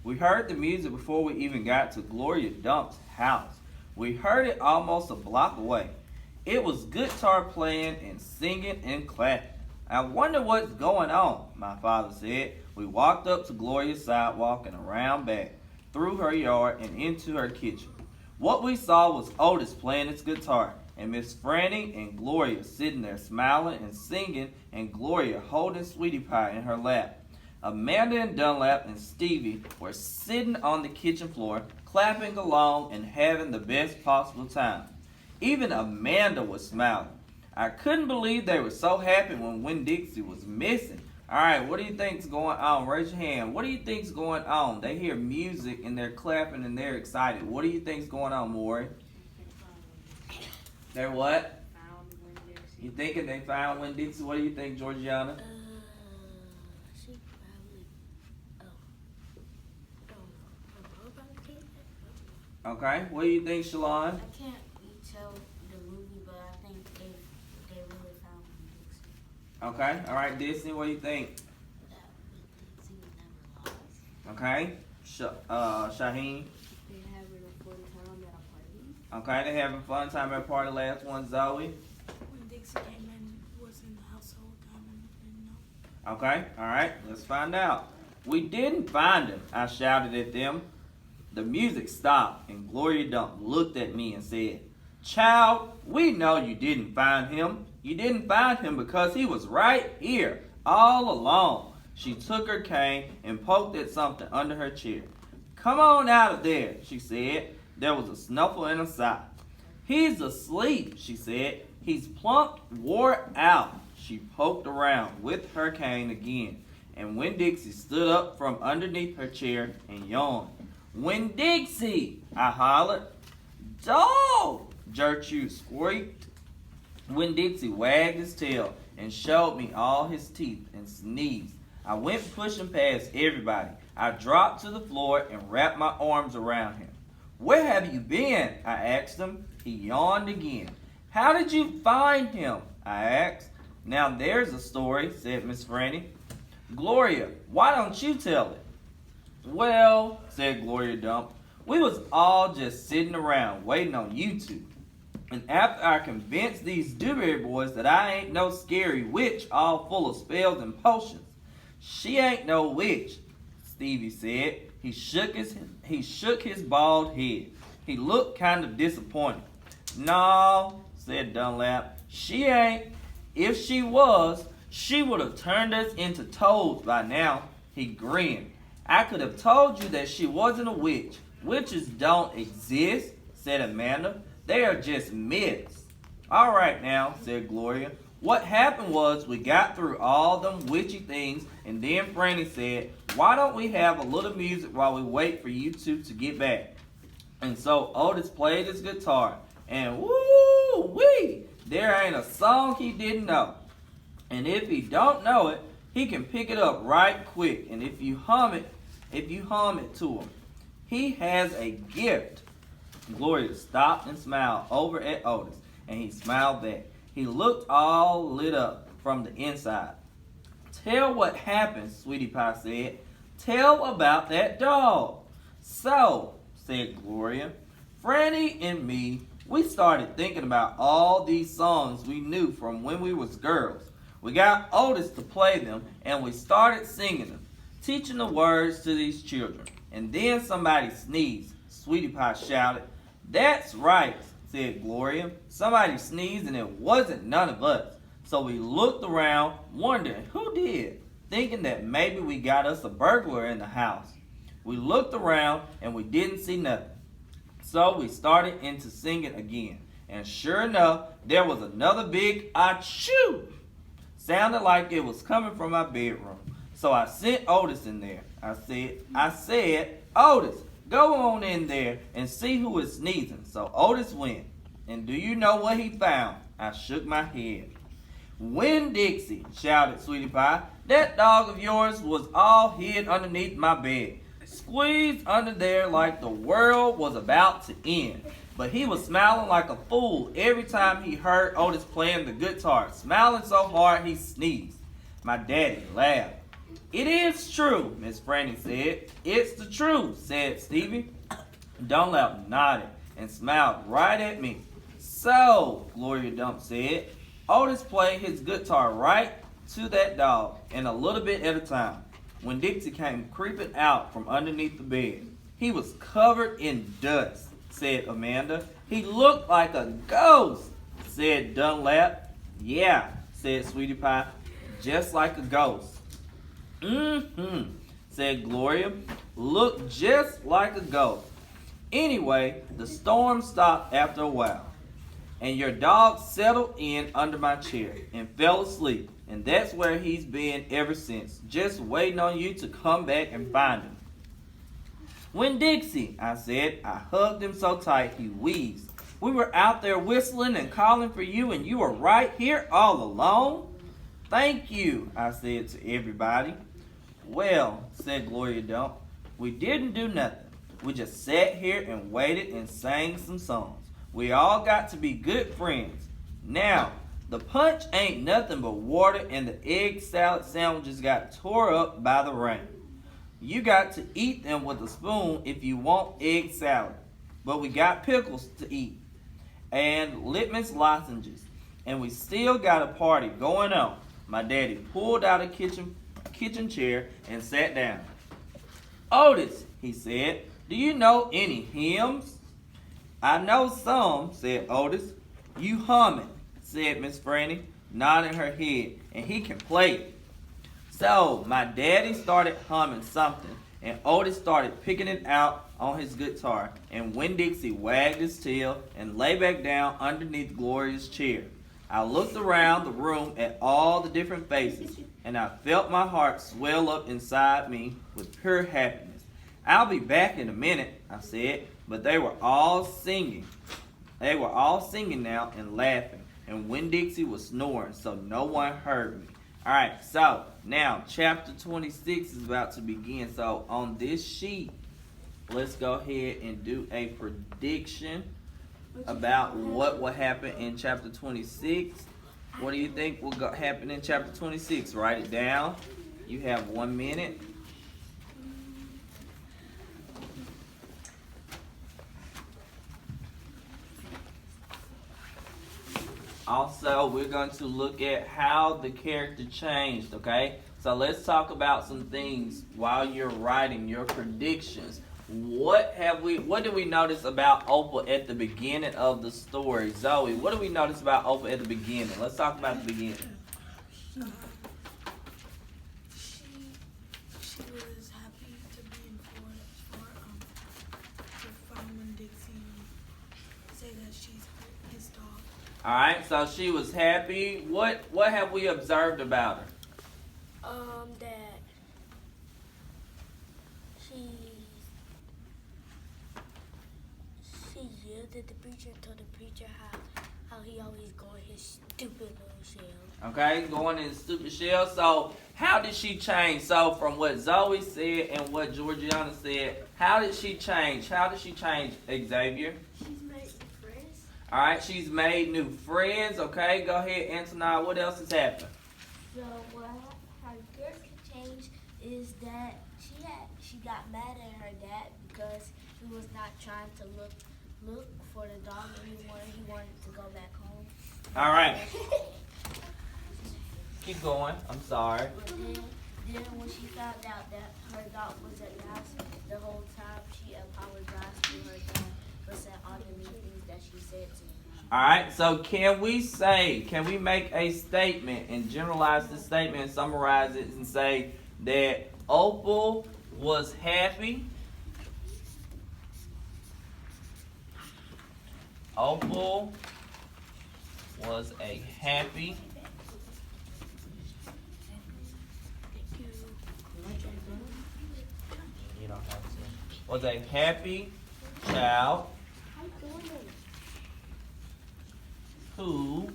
We heard the music before we even got to Gloria Dump's house. We heard it almost a block away. It was guitar playing and singing and clapping. I wonder what's going on, my father said. We walked up to Gloria's sidewalk and around back, through her yard and into her kitchen. What we saw was Otis playing his guitar, and Miss Franny and Gloria sitting there smiling and singing, and Gloria holding Sweetie Pie in her lap. Amanda and Dunlap and Stevie were sitting on the kitchen floor, clapping along and having the best possible time. Even Amanda was smiling. I couldn't believe they were so happy when Winn-Dixie was missing. All right, what do you think's going on? Raise your hand. What do you think's going on? They hear music and they're clapping and they're excited. What do you think's going on, Maury? They're what? Found Winn-Dixie. You thinking they found Winn-Dixie? What do you think, Georgiana? She probably. Okay. What do you think, Shalon? I can't tell the movie, but I think they really found Winn-Dixie. Okay. All right, Disney. What do you think? That Winn-Dixie was never lost. Okay. Shaheen. They have a fun time at a party. Okay, they having fun time at party. Last one, Zoe. When Dixie came in, was in the household, didn't know. Okay, all right, let's find out. We didn't find him, I shouted at them. The music stopped, and Gloria Dump looked at me and said, "Child, we know you didn't find him. You didn't find him because he was right here, all along." She took her cane and poked at something under her chair. "Come on out of there," she said. There was a snuffle and a sigh. "He's asleep," she said. "He's plump, wore out." She poked around with her cane again, and Winn-Dixie stood up from underneath her chair and yawned. "Winn-Dixie!" I hollered. "Dog!" Gertrude squeaked. Winn-Dixie wagged his tail and showed me all his teeth and sneezed. I went pushing past everybody. I dropped to the floor and wrapped my arms around him. "Where have you been?" I asked him. He yawned again. "How did you find him?" I asked. "Now there's a story," said Miss Franny. "Gloria, why don't you tell it?" "Well," said Gloria Dump, "we was all just sitting around waiting on you two. And after I convinced these Dewberry boys that I ain't no scary witch all full of spells and potions." "She ain't no witch," Stevie said. He shook his bald head. He looked kind of disappointed. "No," said Dunlap, "she ain't. If she was, she would have turned us into toads by now." He grinned. "I could have told you that she wasn't a witch. Witches don't exist," said Amanda. "They are just myths." "All right now," said Gloria. "What happened was we got through all them witchy things, and then Franny said, 'Why don't we have a little music while we wait for you two to get back?' And so Otis played his guitar, and woo-wee, there ain't a song he didn't know. And if he don't know it, he can pick it up right quick, and if you hum it to him. He has a gift." Gloria stopped and smiled over at Otis, and he smiled back. He looked all lit up from the inside. "Tell what happened," Sweetie Pie said. "Tell about that dog." "So," said Gloria, "Franny and me, we started thinking about all these songs we knew from when we was girls. We got Otis to play them, and we started singing them, teaching the words to these children. And then somebody sneezed," Sweetie Pie shouted. "That's right," said Gloria. "Somebody sneezed, and it wasn't none of us. So we looked around, wondering who did, thinking that maybe we got us a burglar in the house. We looked around, and we didn't see nothing. So we started into singing again. And sure enough, there was another big achoo. Sounded like it was coming from my bedroom. So I sent Otis in there. I said, "Otis, go on in there and see who is sneezing." So Otis went. And do you know what he found? I shook my head. "Winn-Dixie," shouted Sweetie Pie. "That dog of yours was all hid underneath my bed, squeezed under there like the world was about to end. But he was smiling like a fool every time he heard Otis playing the guitar, smiling so hard he sneezed." My daddy laughed. It is true, Miss Franny said. It's the truth, said Stevie. Dunlap nodded and smiled right at me. So, Gloria Dump said, Otis played his guitar right to that dog, and a little bit at a time. When Dixie came creeping out from underneath the bed, he was covered in dust, said Amanda. He looked like a ghost, said Dunlap. Yeah, said Sweetie Pie, just like a ghost. Mm-hmm, said Gloria. Looked just like a ghost. Anyway, the storm stopped after a while, and your dog settled in under my chair and fell asleep, and that's where he's been ever since, just waiting on you to come back and find him. When Dixie, I said, I hugged him so tight he wheezed. We were out there whistling and calling for you, and you were right here all alone? Thank you, I said to everybody. Well, said Gloria Dump, we didn't do nothing. We just sat here and waited and sang some songs. We all got to be good friends. Now, the punch ain't nothing but water, and the egg salad sandwiches got tore up by the rain. You got to eat them with a spoon if you want egg salad. But we got pickles to eat and Littman's lozenges, and we still got a party going on. My daddy pulled out a kitchen chair and sat down. Otis, he said, do you know any hymns? I know some, said Otis. You hum it, said Miss Franny, nodding her head, and he can play it. So my daddy started humming something, and Otis started picking it out on his guitar, and Winn-Dixie wagged his tail and lay back down underneath Gloria's chair. I looked around the room at all the different faces, and I felt my heart swell up inside me with pure happiness. I'll be back in a minute, I said, but they were all singing. They were all singing now and laughing, and Winn-Dixie was snoring, so no one heard me. Alright, so now chapter 26 is about to begin. So on this sheet, let's go ahead and do a prediction about what will happen in chapter 26. What do you think will happen in chapter 26? Write it down. You have 1 minute. Also, we're going to look at how the character changed, okay? So let's talk about some things while you're writing your predictions. What did we notice about Opal at the beginning of the story? Zoe, what did we notice about Opal at the beginning? Let's talk about the beginning. She was happy to be in Florida to find Winn-Dixie and say that she's his dog. Alright, so she was happy. What have we observed about her? That she yelled at the preacher and told the preacher how he always go in his stupid little shell. Okay, going in stupid shell. So how did she change? So from what Zoe said and what Georgiana said, how did she change? How did she change, Xavier? She's made friends. Alright, she's made new friends. Okay, go ahead, Antonia. What else has happened? So what her character change is that she got mad at her dad because he was not trying to look for the dog anymore. He wanted to go back home. Alright. Keep going. I'm sorry. But then when she found out that her dog was at the house the whole time, she apologized to her dad for saying all the mean things that she said to him. Alright, so can we make a statement and generalize this statement and summarize it and say that Opal was happy? Opal was a happy you don't have to. Was a happy child who,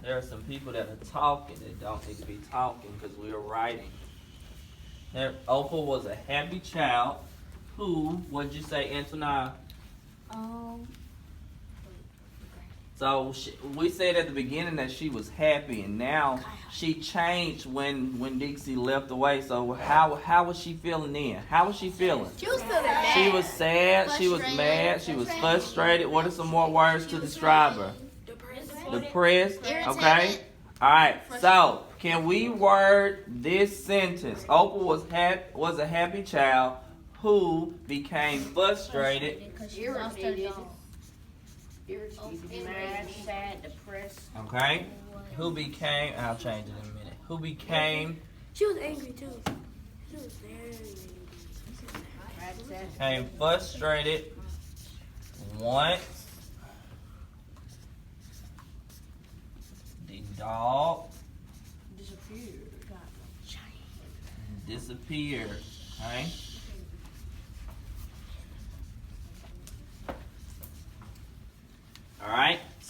there are some people that are talking that don't need to be talking because we are writing. Opal was a happy child who, what did you say, Antonia? So we said at the beginning that she was happy, and now she changed when Dixie left away. So how was she feeling then? How was she feeling? She was feeling mad. She was sad. She was mad. She was frustrated. What are some more words to describe her? Depressed. Okay. All right. So can we word this sentence? Opal was a happy child who became frustrated. Because she lost her dog. Irritated, mad, sad, depressed. Okay. Who became? I'll change it in a minute. Who became? She was angry too. She was very angry. Became frustrated once the dog disappeared. Okay.